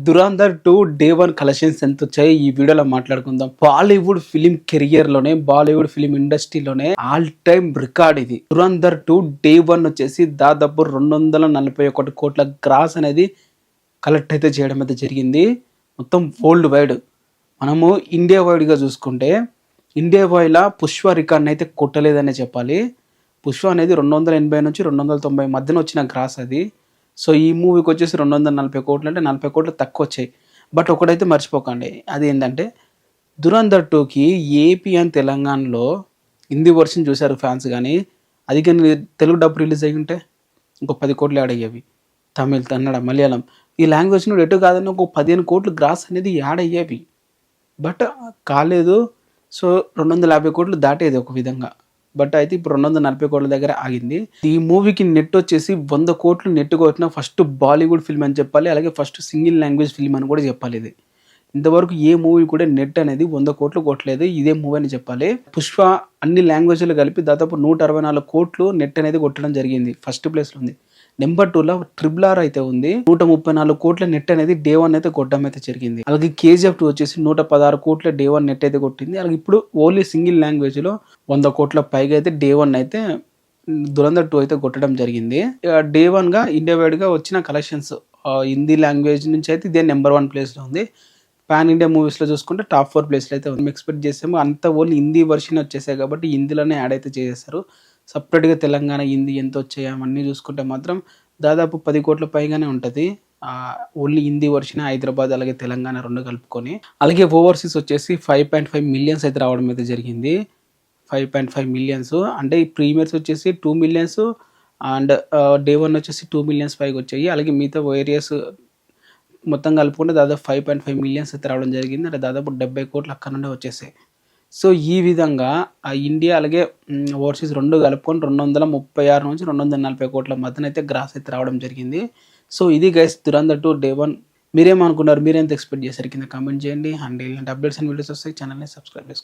Dhurandhar 2 day 1 collections ఎంత వచ్చాయి ఈ వీడియోలో మాట్లాడుకుందాం. బాలీవుడ్ ఫిలిం కెరియర్ లోనే, బాలీవుడ్ ఫిలిం ఇండస్ట్రీలోనే ఆల్ టైమ్ రికార్డ్ ఇది. దురంధర్ 2 డే 1 వచ్చేసి దాదాపు 241 కోట్ల గ్రాస్ అనేది కలెక్ట్ అయితే చేయడం అయితే జరిగింది. మొత్తం వరల్డ్ వైడ్. మనము ఇండియా వైడ్ గా చూసుకుంటే ఇండియా వైడ్ పుష్ప రికార్డ్ అయితే కొట్టలేదనే చెప్పాలి. పుష్ప అనేది 280 నుంచి 290 మధ్యన వచ్చిన గ్రాస్ అది. సో ఈ మూవీకి వచ్చేసి 240 కోట్లు అంటే 40 కోట్లు తక్కువ వచ్చాయి. బట్ ఒకటైతే మర్చిపోకండి, అది ఏంటంటే దురంధర్ 2కి ఏపీ అండ్ తెలంగాణలో హిందీ వర్షన్ చూశారు ఫ్యాన్స్, కానీ అది కానీ తెలుగు డబ్బు రిలీజ్ అయ్యి ఉంటే ఇంకో 10 కోట్లు యాడ్ అయ్యేవి. తమిళ్, కన్నడ, మలయాళం ఈ లాంగ్వేజ్ నుండి ఎటు కాదని ఒక 15 కోట్లు గ్రాస్ అనేది యాడ్ అయ్యేవి. బట్ కాలేదు. సో 250 కోట్లు దాటేది ఒక విధంగా. బట్ అయితే ఇప్పుడు 240 కోట్ల దగ్గర ఆగింది. ఈ మూవీకి నెట్ వచ్చేసి 100 కోట్లు నెట్ కొట్టిన ఫస్ట్ బాలీవుడ్ ఫిల్మ్ అని చెప్పాలి. అలాగే ఫస్ట్ సింగిల్ లాంగ్వేజ్ ఫిల్మ్ అని కూడా చెప్పాలి. ఇది ఇంతవరకు ఏ మూవీ కూడా నెట్ అనేది 100 కోట్లు కొట్టలేదు, ఇదే మూవీ అని చెప్పాలి. పుష్ప అన్ని లాంగ్వేజ్లు కలిపి దాదాపు 164 కోట్లు నెట్ అనేది కొట్టడం జరిగింది. ఫస్ట్ ప్లేస్లో ఉంది. నెంబర్ 2లో RRR అయితే ఉంది. 134 కోట్ల నెట్ అనేది డే 1 అయితే కొట్టడం అయితే జరిగింది. అలాగే KGF 2 వచ్చేసి 116 కోట్ల డే 1 నెట్ అయితే కొట్టింది. అలాగే ఇప్పుడు ఓన్లీ సింగిల్ లాంగ్వేజ్ లో 100 కోట్ల పైగా అయితే డే 1 అయితే దురంధర్ 2 అయితే కొట్టడం జరిగింది. డే 1 గా ఇండియా వైడ్ గా వచ్చిన కలెక్షన్స్ హిందీ లాంగ్వేజ్ నుంచి అయితే ఇదే నెంబర్ 1 ప్లేస్ లో ఉంది. పాన్ ఇండియా మూవీస్ లో చూసుకుంటే టాప్ 4 ప్లేస్లో అయితే ఉంది. ఎక్స్పెక్ట్ చేసాము అంత ఓన్లీ హిందీ వర్షన్ వచ్చేసాయి కాబట్టి హిందీలోనే యాడ్ అయితే చేసేస్తారు. సపరేట్గా తెలంగాణ హిందీ ఎంత వచ్చాయి అవన్నీ చూసుకుంటే మాత్రం దాదాపు 10 కోట్ల పైగానే ఉంటుంది. ఓన్లీ హిందీ వర్షన్ హైదరాబాద్ అలాగే తెలంగాణ రెండు కలుపుకొని. అలాగే ఓవర్సీస్ వచ్చేసి 5.5 మిలియన్స్ అయితే రావడం అయితే జరిగింది. 5.5 మిలియన్స్ అంటే ఈ ప్రీమియర్స్ వచ్చేసి 2 మిలియన్స్ అండ్ డే 1 వచ్చేసి 2 మిలియన్స్ పైకి వచ్చాయి. అలాగే మిగతా ఏరియాస్ మొత్తం కలుపుకుంటే దాదాపు 5.5 మిలియన్స్ అయితే రావడం జరిగింది. అంటే దాదాపు 70 కోట్లు అక్కడ నుండి వచ్చేసాయి. సో ఈ విధంగా ఇండియా అలాగే ఓవర్సీస్ రెండు కలుపుకొని 236 నుంచి 240 కోట్ల మధ్యన అయితే గ్రాస్ అయితే రావడం జరిగింది. సో ఇది గైస్ దురంధర్ 2 డే 1. మీరేమనుకున్నారు, మీరెంత ఎక్స్పెక్ట్ చేశారు కింద కామెంట్ చేయండి. అండ్ ఇలాంటి అప్డేట్స్ అండ్ వీడియోస్ వస్తాయి, ఛానల్ని సబ్స్క్రైబ్ చేసుకోండి.